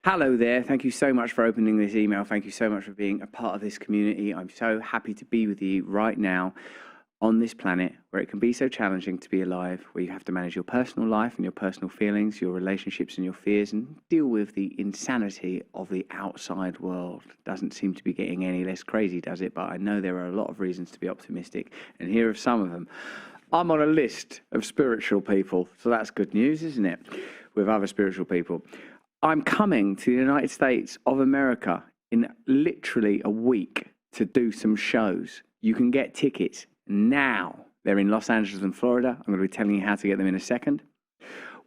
Hello there. Thank you so much for opening this email. Thank you so much for being a part of this community. I'm so happy to be with you right now on this planet where it can be so challenging to be alive, where you have to manage your personal life and your personal feelings, your relationships and your fears, and deal with the insanity of the outside world. Doesn't seem to be getting any less crazy, does it? But I know there are a lot of reasons to be optimistic, and here are some of them. I'm on a list of spiritual people, so that's good news, isn't it? With other spiritual people. I'm coming to the United States of America in literally a week to do some shows. You can get tickets now. They're in Los Angeles and Florida. I'm going to be telling you how to get them in a second.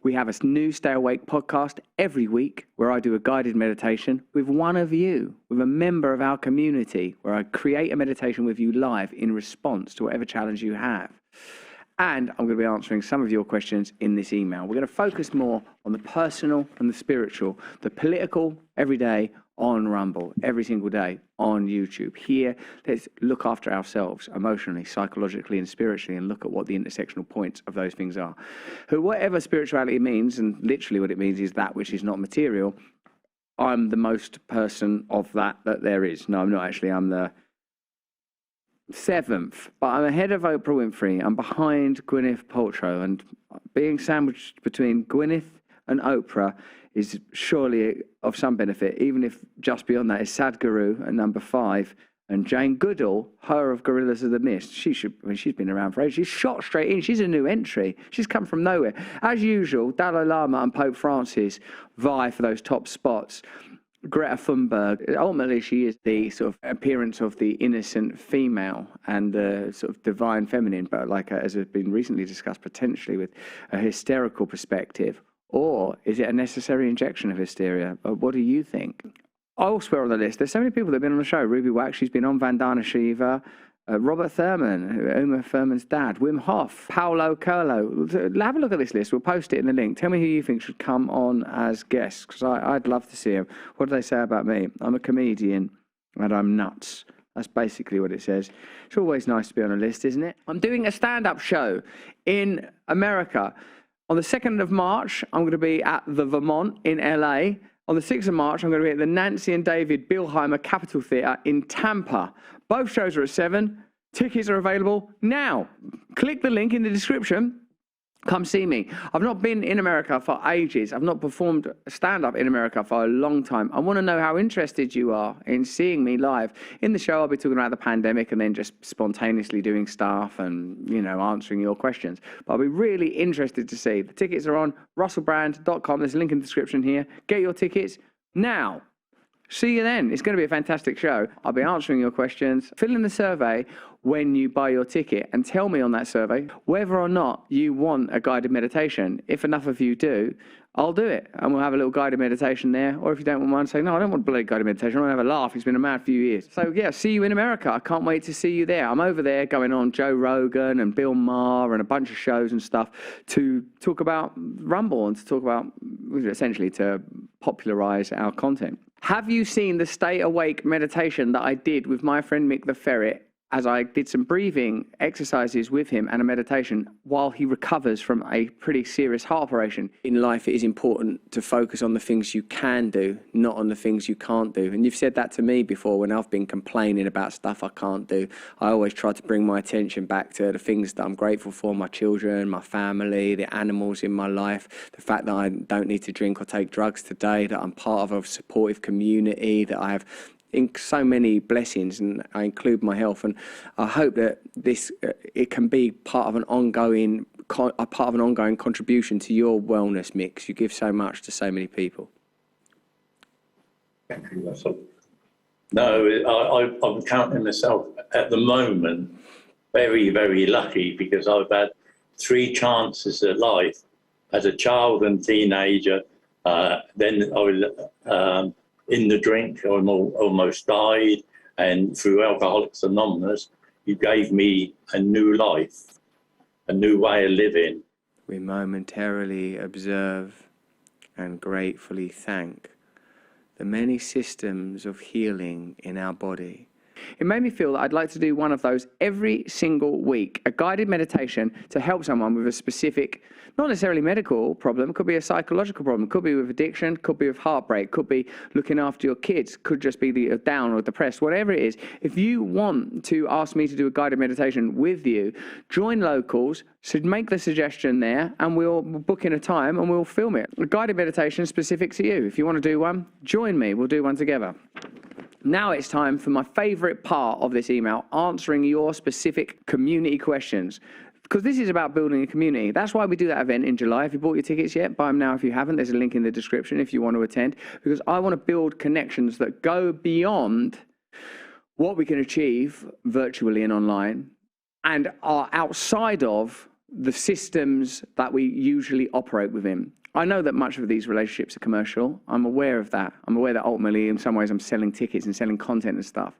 We have a new Stay Awake podcast every week where I do a guided meditation with one of you, with a member of our community, where I create a meditation with you live in response to whatever challenge you have. And I'm going to be answering some of your questions in this email. We're going to focus more on the personal and the spiritual, the political every day on Rumble, every single day on YouTube. Here, let's look after ourselves emotionally, psychologically, and spiritually, and look at what the intersectional points of those things are. Whatever spirituality means, and literally what it means is that which is not material, I'm the most person of that there is. No, I'm not actually. I'm the 7th, but I'm ahead of Oprah Winfrey. I'm behind Gwyneth Paltrow, and being sandwiched between Gwyneth and Oprah is surely of some benefit, even if just beyond that is Sadhguru at number 5, and Jane Goodall, her of Gorillas of the Mist. She's been around for ages. She's shot straight in. She's a new entry. She's come from nowhere. As usual, Dalai Lama and Pope Francis vie for those top spots. Greta Thunberg, ultimately she is the sort of appearance of the innocent female and the sort of divine feminine, but like as has been recently discussed, potentially with a hysterical perspective. Or is it a necessary injection of hysteria? What do you think? Elsewhere on the list, there's so many people that have been on the show. Ruby Wax, she's been on. Vandana Shiva, Robert Thurman, Uma Thurman's dad, Wim Hof, Paulo Coelho. Have a look at this list. We'll post it in the link. Tell me who you think should come on as guests, because I'd love to see them. What do they say about me? I'm a comedian and I'm nuts. That's basically what it says. It's always nice to be on a list, isn't it? I'm doing a stand-up show in America. On the 2nd of March, I'm going to be at the Vermont in LA. On the 6th of March, I'm going to be at the Nancy and David Bilheimer Capitol Theatre in Tampa. Both shows are at 7. Tickets are available now. Click the link in the description. Come see me. I've not been in America for ages. I've not performed stand-up in America for a long time. I want to know how interested you are in seeing me live. In the show, I'll be talking about the pandemic and then just spontaneously doing stuff and, answering your questions. But I'll be really interested to see. The tickets are on russellbrand.com. There's a link in the description here. Get your tickets now. See you then. It's going to be a fantastic show. I'll be answering your questions. Fill in the survey when you buy your ticket and tell me on that survey whether or not you want a guided meditation. If enough of you do, I'll do it. And we'll have a little guided meditation there. Or if you don't want one, say, no, I don't want a bloody guided meditation. I want to have a laugh. It's been a mad few years. So, yeah, see you in America. I can't wait to see you there. I'm over there going on Joe Rogan and Bill Maher and a bunch of shows and stuff to talk about Rumble and to talk about, essentially, to popularize our content. Have you seen the Stay Awake meditation that I did with my friend Mick the Ferret as I did some breathing exercises with him and a meditation while he recovers from a pretty serious heart operation? In life, it is important to focus on the things you can do, not on the things you can't do. And you've said that to me before when I've been complaining about stuff I can't do. I always try to bring my attention back to the things that I'm grateful for, my children, my family, the animals in my life, the fact that I don't need to drink or take drugs today, that I'm part of a supportive community, that I have so many blessings, and I include my health. And I hope that this it can be part of an ongoing contribution to your wellness mix. You give so much to so many people. Thank you, Russell. No, I'm counting myself at the moment very, very lucky, because I've had 3 chances at life as a child and teenager. Then I was in the drink, I almost died, and through Alcoholics Anonymous, you gave me a new life, a new way of living. We momentarily observe and gratefully thank the many systems of healing in our body. It made me feel that I'd like to do one of those every single week, a guided meditation to help someone with a specific, not necessarily medical problem, it could be a psychological problem, could be with addiction, could be with heartbreak, could be looking after your kids, could just be the down or depressed, whatever it is. If you want to ask me to do a guided meditation with you, join Locals, should make the suggestion there, and we'll book in a time and we'll film it. A guided meditation specific to you. If you want to do one, join me, we'll do one together. Now it's time for my favorite part of this email, answering your specific community questions. Because this is about building a community. That's why we do that event in July. If you bought your tickets yet, buy them now if you haven't. There's a link in the description if you want to attend. Because I want to build connections that go beyond what we can achieve virtually and online and are outside of the systems that we usually operate within. I know that much of these relationships are commercial. I'm aware of that. I'm aware that ultimately, in some ways, I'm selling tickets and selling content and stuff.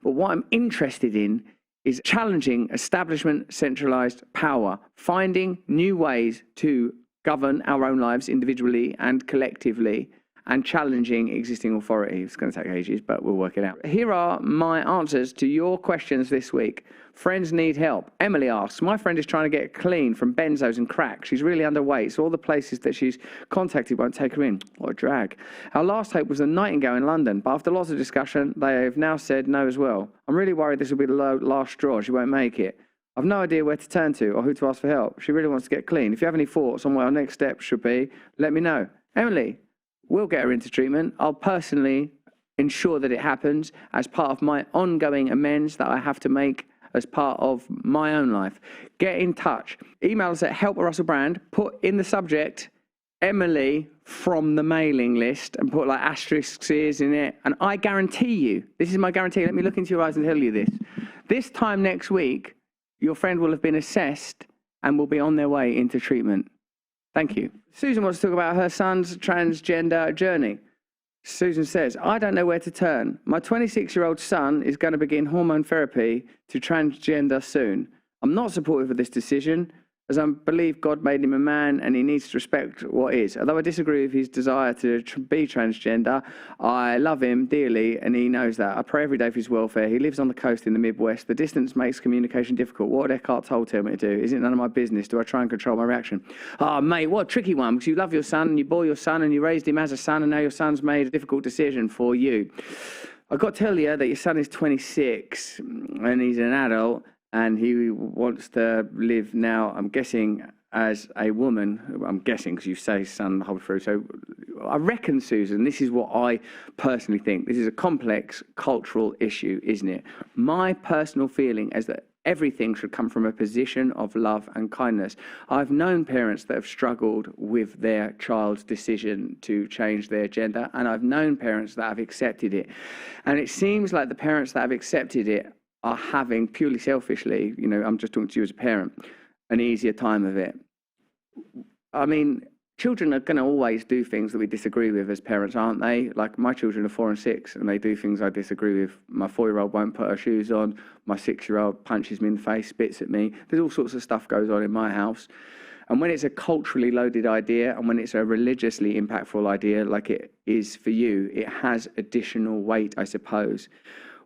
But what I'm interested in is challenging establishment centralized power, finding new ways to govern our own lives individually and collectively, and challenging existing authority. It's going to take ages, but we'll work it out. Here are my answers to your questions this week. Friends need help. Emily asks, my friend is trying to get clean from benzos and crack. She's really underweight, so all the places that she's contacted won't take her in. What a drag. Our last hope was the Nightingale in London, but after lots of discussion, they have now said no as well. I'm really worried this will be the last straw. She won't make it. I've no idea where to turn to or who to ask for help. She really wants to get clean. If you have any thoughts on what our next step should be, let me know. Emily, we'll get her into treatment. I'll personally ensure that it happens as part of my ongoing amends that I have to make as part of my own life. Get in touch. Email us at help@russellbrand. Put in the subject Emily from the mailing list and put like asterisks in it. And I guarantee you, this is my guarantee, let me look into your eyes and tell you this. This time next week, your friend will have been assessed and will be on their way into treatment. Thank you. Susan wants to talk about her son's transgender journey. Susan says, I don't know where to turn. My 26-year-old son is going to begin hormone therapy to transgender soon. I'm not supportive of this decision, as I believe God made him a man and he needs to respect what is. Although I disagree with his desire to be transgender, I love him dearly and he knows that. I pray every day for his welfare. He lives on the coast in the Midwest. The distance makes communication difficult. What would Eckhart Tolle tell me to do? Is it none of my business? Do I try and control my reaction? Oh, mate, what a tricky one, because you love your son and you bore your son and you raised him as a son and now your son's made a difficult decision for you. I've got to tell you that your son is 26 and he's an adult. And he wants to live now, I'm guessing, as a woman. I'm guessing because you say son the whole through. So I reckon, Susan, this is what I personally think. This is a complex cultural issue, isn't it? My personal feeling is that everything should come from a position of love and kindness. I've known parents that have struggled with their child's decision to change their gender, and I've known parents that have accepted it. And it seems like the parents that have accepted it are having, purely selfishly, you know, I'm just talking to you as a parent, an easier time of it. I mean, children are going to always do things that we disagree with as parents, aren't they? Like my children are 4 and 6 and they do things I disagree with. My 4-year-old won't put her shoes on. My 6-year-old punches me in the face, spits at me. There's all sorts of stuff goes on in my house. And when it's a culturally loaded idea and when it's a religiously impactful idea like it is for you, it has additional weight, I suppose.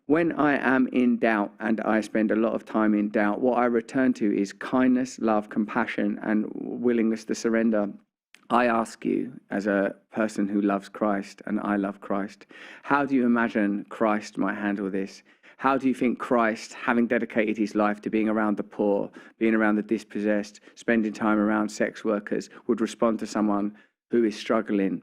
When I am in doubt, and I spend a lot of time in doubt, what I return to is kindness, love, compassion, and willingness to surrender. I ask you, as a person who loves Christ, and I love Christ, how do you imagine Christ might handle this? How do you think Christ, having dedicated his life to being around the poor, being around the dispossessed, spending time around sex workers, would respond to someone who is struggling?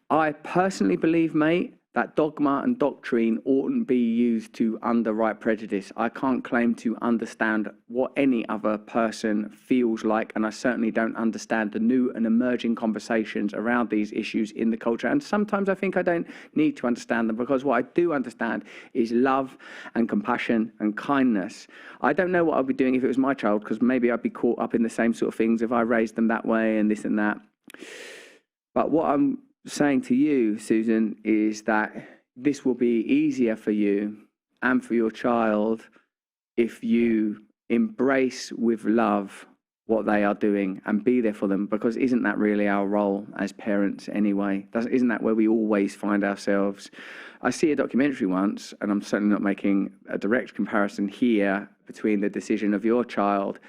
I personally believe, mate, that dogma and doctrine oughtn't be used to underwrite prejudice. I can't claim to understand what any other person feels like, and I certainly don't understand the new and emerging conversations around these issues in the culture. And sometimes I think I don't need to understand them, because what I do understand is love and compassion and kindness. I don't know what I'd be doing if it was my child, because maybe I'd be caught up in the same sort of things if I raised them that way and this and that. But what I'm saying to you, Susan, is that this will be easier for you and for your child if you embrace with love what they are doing and be there for them, because isn't that really our role as parents anyway? Isn't that where we always find ourselves? I see a documentary once, and I'm certainly not making a direct comparison here between the decision of your child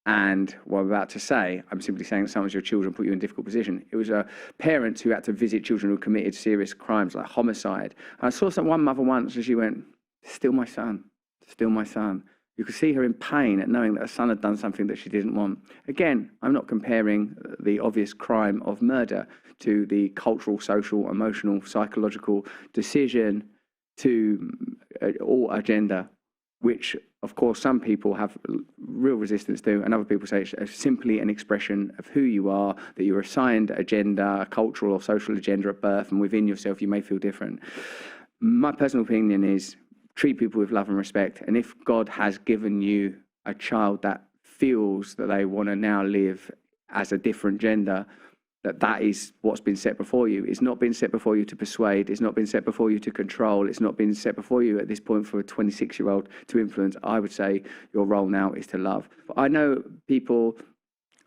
and what I'm about to say. I'm simply saying that sometimes your children put you in a difficult position. It was a parent who had to visit children who committed serious crimes like homicide. And I saw one mother once, and she went, "Still my son, still my son." You could see her in pain at knowing that her son had done something that she didn't want. Again, I'm not comparing the obvious crime of murder to the cultural, social, emotional, psychological decision to or agenda, which, of course, some people have real resistance to, and other people say it's simply an expression of who you are, that you're assigned agenda, a cultural or social agenda at birth, and within yourself you may feel different. My personal opinion is, treat people with love and respect. And if God has given you a child that feels that they want to now live as a different gender, that is what's been set before you. It's not been set before you to persuade. It's not been set before you to control. It's not been set before you at this point for a 26-year-old to influence. I would say your role now is to love. I know people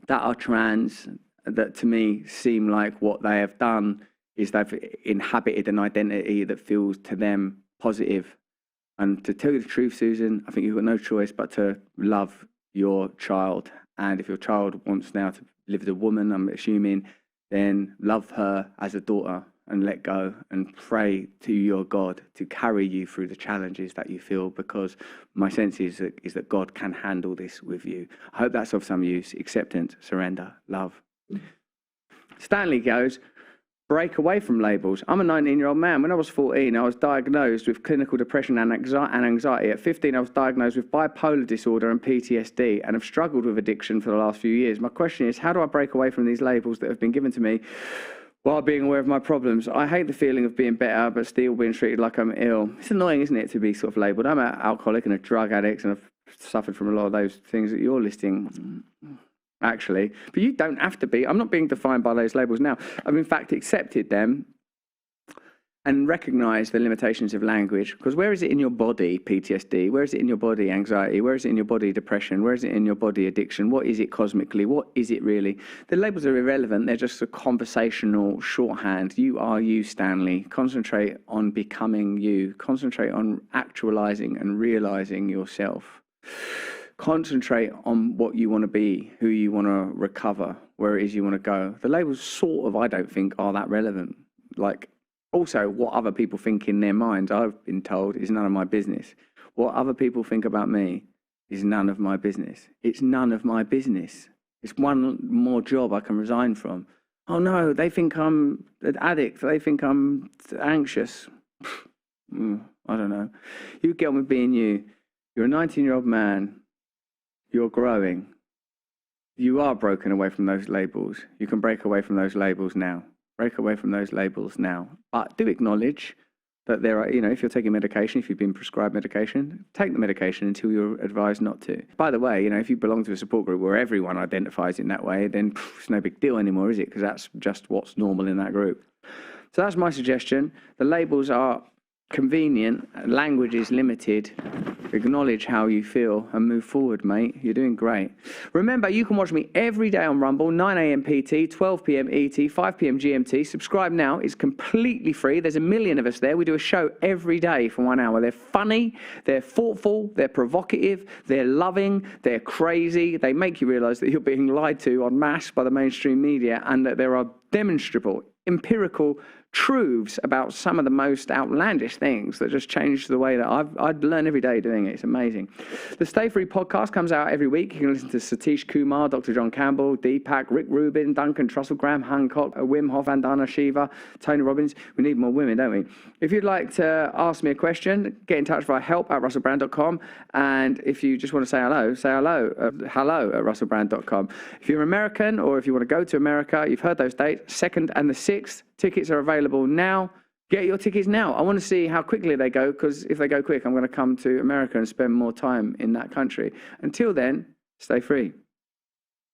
that are trans that to me seem like what they have done is they've inhabited an identity that feels to them positive. And to tell you the truth, Susan, I think you've got no choice but to love your child. And if your child wants now to live as a woman, I'm assuming, then love her as a daughter and let go and pray to your God to carry you through the challenges that you feel, because my sense is that God can handle this with you. I hope that's of some use. Acceptance, surrender, love. Stanley goes, break away from labels. I'm a 19-year-old man. When I was 14, I was diagnosed with clinical depression and anxiety. At 15, I was diagnosed with bipolar disorder and PTSD and have struggled with addiction for the last few years. My question is, how do I break away from these labels that have been given to me while being aware of my problems? I hate the feeling of being better, but still being treated like I'm ill. It's annoying, isn't it, to be sort of labelled? I'm an alcoholic and a drug addict, and I've suffered from a lot of those things that you're listing, actually. But you don't have to be. I'm not being defined by those labels now. I've in fact accepted them and recognized the limitations of language. Because where is it in your body, PTSD? Where is it in your body, anxiety? Where is it in your body, depression? Where is it in your body, addiction? What is it cosmically? What is it really? The labels are irrelevant. They're just a conversational shorthand. You are you, Stanley. Concentrate on becoming you. Concentrate on actualizing and realizing yourself. Concentrate on what you want to be, who you want to recover, where it is you want to go. The labels sort of, I don't think, are that relevant. Like, also, what other people think in their minds, I've been told, is none of my business. What other people think about me is none of my business. It's none of my business. It's one more job I can resign from. Oh no, they think I'm an addict. They think I'm anxious. I don't know. You get on with being you. You're a 19-year-old man. You're growing. You are broken away from those labels. You can break away from those labels now. Break away from those labels now. But do acknowledge that there are, if you're taking medication, if you've been prescribed medication, take the medication until you're advised not to. By the way, if you belong to a support group where everyone identifies in that way, then it's no big deal anymore, is it? Because that's just what's normal in that group. So that's my suggestion. The labels are convenient, language is limited. Acknowledge how you feel and move forward, mate. You're doing great. Remember, you can watch me every day on Rumble, 9 a.m. PT, 12 p.m. ET, 5 p.m. GMT. Subscribe now. It's completely free. There's 1 million of us there. We do a show every day for 1 hour. They're funny, they're thoughtful, they're provocative, they're loving, they're crazy. They make you realize that you're being lied to en masse by the mainstream media, and that there are demonstrable, empirical truths about some of the most outlandish things that just change the way that I'd learn every day doing it. It's amazing. The Stay Free podcast comes out every week. You can listen to Satish Kumar, Dr. John Campbell, Deepak, Rick Rubin, Duncan Trussell, Graham Hancock, Wim Hof, Vandana Shiva, Tony Robbins. We need more women, don't we? If you'd like to ask me a question, get in touch via help@russellbrand.com. And if you just want to say hello hello@russellbrand.com. If you're American, or if you want to go to America, you've heard those dates, 2nd and the 6th. Tickets are available now. Get your tickets now. I want to see how quickly they go, because if they go quick, I'm going to come to America and spend more time in that country. Until then, stay free.